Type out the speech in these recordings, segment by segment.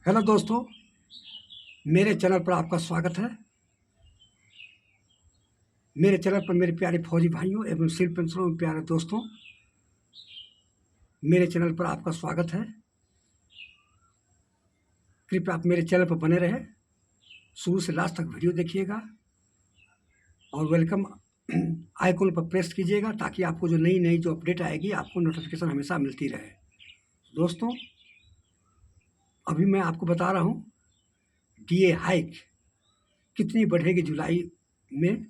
Hello दोस्तों, मेरे channel पर आपका स्वागत है। मेरे चैनल पर मेरे प्यारे फौजी भाइयों एवं सिर पेंशनरों में प्यारे दोस्तों, मेरे चैनल पर आपका स्वागत है। कृपया आप मेरे चैनल पर बने रहें, शुरू से लास्ट तक वीडियो देखिएगा और वेलकम आइकन पर प्रेस कीजिएगा ताकि आपको जो नई जो अपडेट आएगी आपको नोटिफिकेशन हमेशा मिलती रहे। दोस्तों, अभी मैं आपको बता रहा हूँ डीए हाइक कितनी बढ़ेगी जुलाई में,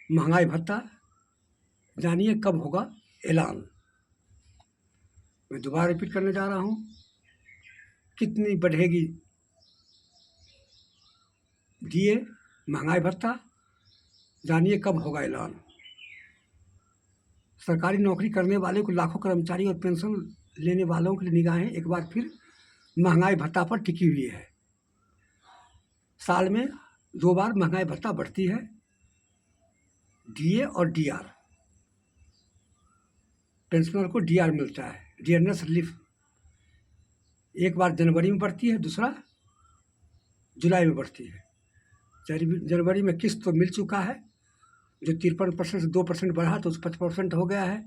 महंगाई भत्ता जानिए कब होगा ऐलान। मैं दोबारा रिपीट करने जा रहा हूँ, कितनी बढ़ेगी डीए महंगाई भत्ता जानिए कब होगा ऐलान। सरकारी नौकरी करने वाले को लाखों कर्मचारी और पेंशन लेने वालों की निगाहें एक बार फिर महंगाई भत्ता पर टिकी हुई है। साल में 2 बार महंगाई भत्ता बढ़ती है, डीए और डीआर। पेंशनर को डीआर मिलता है, डियरनेस रिलीफ। एक बार जनवरी में बढ़ती है, दूसरा जुलाई में बढ़ती है। जनवरी में किस्त तो मिल चुका है, जो 53% से 2% बढ़ा तो 55% हो गया है।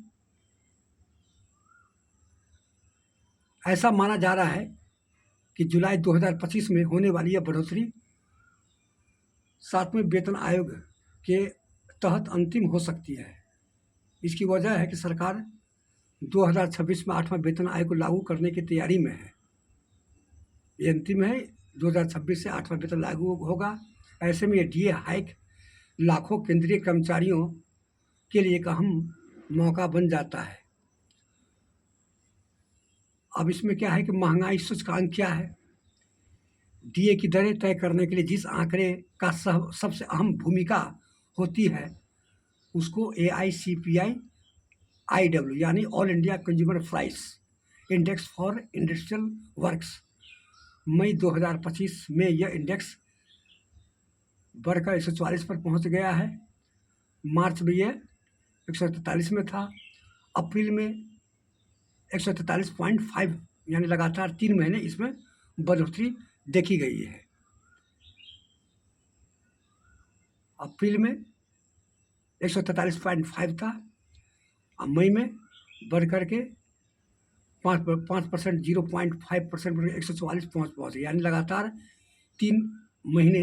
ऐसा माना जा रहा है कि जुलाई 2025 में होने वाली यह बढ़ोतरी 7वें वेतन आयोग के तहत अंतिम हो सकती है। इसकी वजह है कि सरकार 2026 में 8वां वेतन आयोग को लागू करने की तैयारी में है। ये अंतिम है, 2026 से 8वां वेतन लागू होगा। ऐसे में ये डीए हाइक लाखों केंद्रीय कर्मचारियों के लिए एक अहम मौका बन जाता है। अब इसमें क्या है कि महंगाई सूचकांक क्या है, डीए की दरें तय करने के लिए जिस आंकड़े का सबसे अहम भूमिका होती है उसको AICPI IW यानी all India consumer price index for industrial works, मई 2025 में यह इंडेक्स बढ़कर 144 पर पहुंच गया है। मार्च में यह 143 में था, अप्रैल में 143.5 यानी लगातार 3 महीने इसमें बढ़ोतरी देखी गई है। अप्रैल में 143.5 था, अब मई में बढ़ करके 5% 0.5% 144 पहुँच यानी लगातार 3 महीने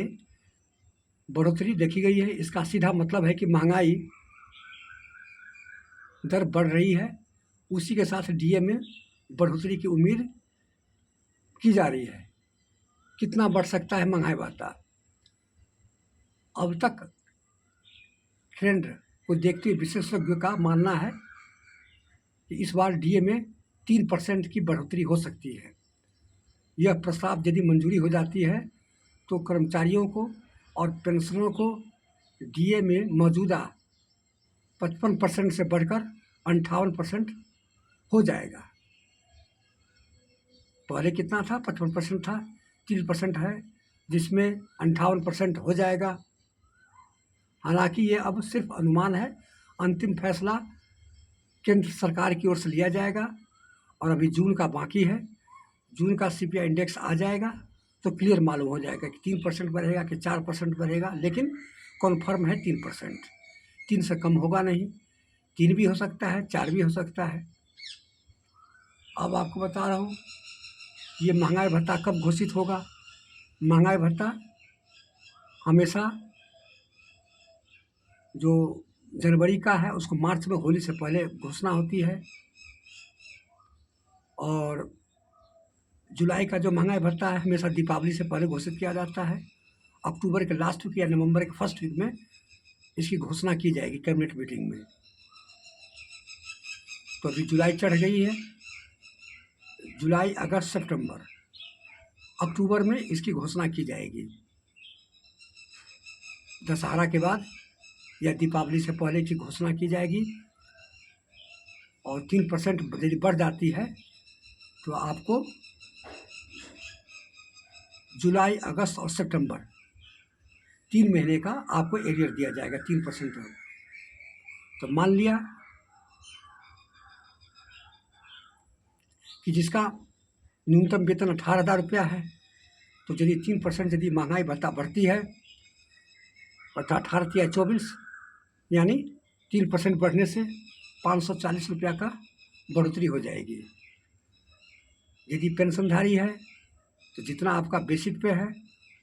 बढ़ोतरी देखी गई है। इसका सीधा मतलब है कि महंगाई दर बढ़ रही है, उसी के साथ डीए में बढ़ोतरी की उम्मीद की जा रही है। कितना बढ़ सकता है महंगाई भत्ता? अब तक ट्रेंड को देखते हुए विशेषज्ञों का मानना है कि इस बार डीए में 3% की बढ़ोतरी हो सकती है। यह प्रस्ताव यदि मंजूरी हो जाती है तो कर्मचारियों को और पेंशनरों को डीए में मौजूदा 55% से बढ़कर 58% हो जाएगा। पहले कितना था? 55% था, 3% है, जिसमें 58% हो जाएगा। हालांकि ये अब सिर्फ अनुमान है, अंतिम फैसला केंद्र सरकार की ओर से लिया जाएगा और अभी जून का बाकी है। जून का CPI इंडेक्स आ जाएगा तो क्लियर मालूम हो जाएगा कि 3% बढ़ेगा कि 4% बढ़ेगा, लेकिन कॉन्फर्म है 3%। 3 से कम होगा नहीं, 3 भी हो सकता है, 4 भी हो सकता है। अब आपको बता रहा हूँ ये महंगाई भत्ता कब घोषित होगा। महंगाई भत्ता हमेशा जो जनवरी का है उसको मार्च में होली से पहले घोषणा होती है, और जुलाई का जो महंगाई भत्ता है हमेशा दीपावली से पहले घोषित किया जाता है। अक्टूबर के लास्ट वीक या नवंबर के फर्स्ट वीक में इसकी घोषणा की जाएगी कैबिनेट मीटिंग में। तो अभी जुलाई चढ़ गई है, जुलाई अगस्त सितंबर, अक्टूबर में इसकी घोषणा की जाएगी। दशहरा के बाद या दीपावली से पहले की घोषणा की जाएगी, और 3% यदि बढ़ जाती है तो आपको जुलाई अगस्त और सितंबर 3 महीने का आपको एरियर दिया जाएगा 3%। तो मान लिया कि जिसका न्यूनतम वेतन 18,000 रुपया है। तो यदि 3% यदि महंगाई भत्ता बढ़ती है अर्थात 18 या 24 यानी 3% बढ़ने से 540 रुपया का बढ़ोतरी हो जाएगी। यदि पेंशनधारी है तो जितना आपका बेसिक पे है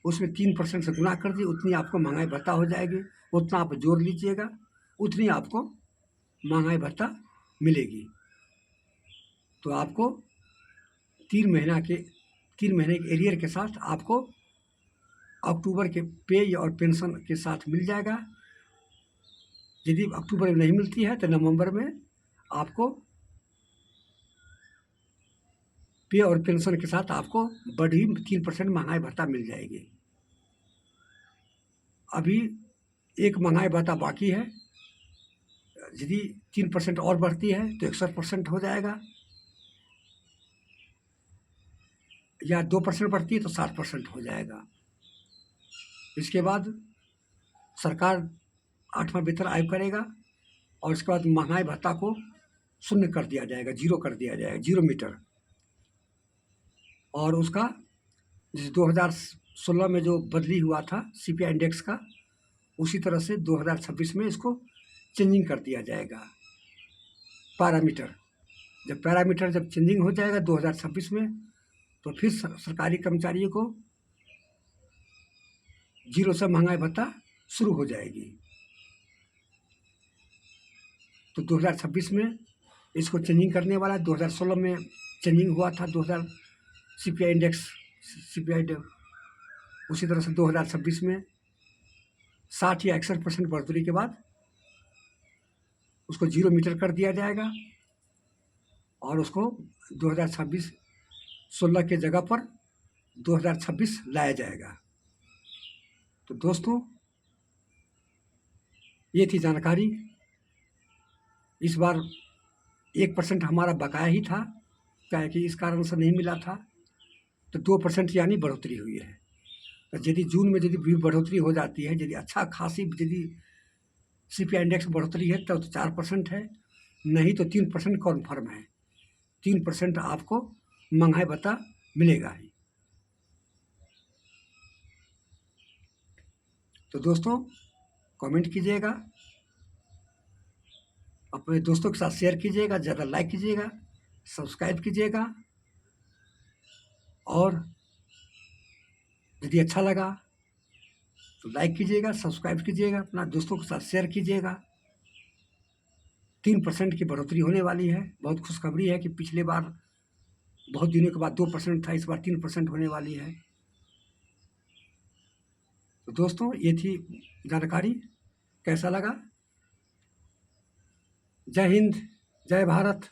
उसमें 3% से गुना कर दिए, उतनी आपको महंगाई भत्ता हो जाएगी। उतना आप जोड़ लीजिएगा, उतनी आपको महंगाई भत्ता मिलेगी। तो आपको 3 महीने के एरियर के साथ आपको अक्टूबर के पे और पेंशन के साथ मिल जाएगा। यदि अक्टूबर में नहीं मिलती है तो नवंबर में आपको पे और पेंशन के साथ आपको बढ़ी 3% महंगाई भत्ता मिल जाएगी। अभी एक महंगाई भत्ता बाकी है, यदि 3% और बढ़ती है तो 61% हो जाएगा, या 2% बढ़ती है तो 60% हो जाएगा। इसके बाद सरकार 8वां वेतन आयोग करेगा और इसके बाद महंगाई भत्ता को शून्य कर दिया जाएगा, जीरो कर दिया जाएगा, 0 मीटर। और उसका जैसे 2016 में जो बदली हुआ था CPI इंडेक्स का, उसी तरह से 2026 में इसको चेंजिंग कर दिया जाएगा पैरामीटर। जब चेंजिंग हो जाएगा 2026 में तो फिर सरकारी कर्मचारियों को 0 से महंगाई भत्ता शुरू हो जाएगी। तो 2026 में इसको चेंजिंग करने वाला है। 2016 में चेंजिंग हुआ था 2000 CPI इंडेक्स उसी तरह से 2026 में 60 या 61% बढ़ोतरी के बाद उसको 0 मीटर कर दिया जाएगा और उसको 2016 के जगह पर 2026 लाया जाएगा। तो दोस्तों, ये थी जानकारी। इस बार 1% हमारा बकाया ही था, क्या है कि इस कारण से नहीं मिला था, तो 2% यानी बढ़ोतरी हुई है। तो यदि जून में यदि बढ़ोतरी हो जाती है, यदि अच्छा खासी यदि CPI इंडेक्स बढ़ोतरी है तब तो 4% है, नहीं तो 3% कन्फर्म है। 3% आपको महंगाई भत्ता मिलेगा ही। तो दोस्तों, कमेंट कीजिएगा, अपने दोस्तों के साथ शेयर कीजिएगा, ज़्यादा लाइक कीजिएगा, सब्सक्राइब कीजिएगा, और यदि अच्छा लगा तो लाइक कीजिएगा, सब्सक्राइब कीजिएगा, अपना दोस्तों के साथ शेयर कीजिएगा। 3% की बढ़ोतरी होने वाली है। बहुत खुशखबरी है कि पिछले बार बहुत दिनों के बाद 2% था, इस बार 3% होने वाली है। तो दोस्तों, ये थी जानकारी। कैसा लगा? जय हिंद, जय भारत।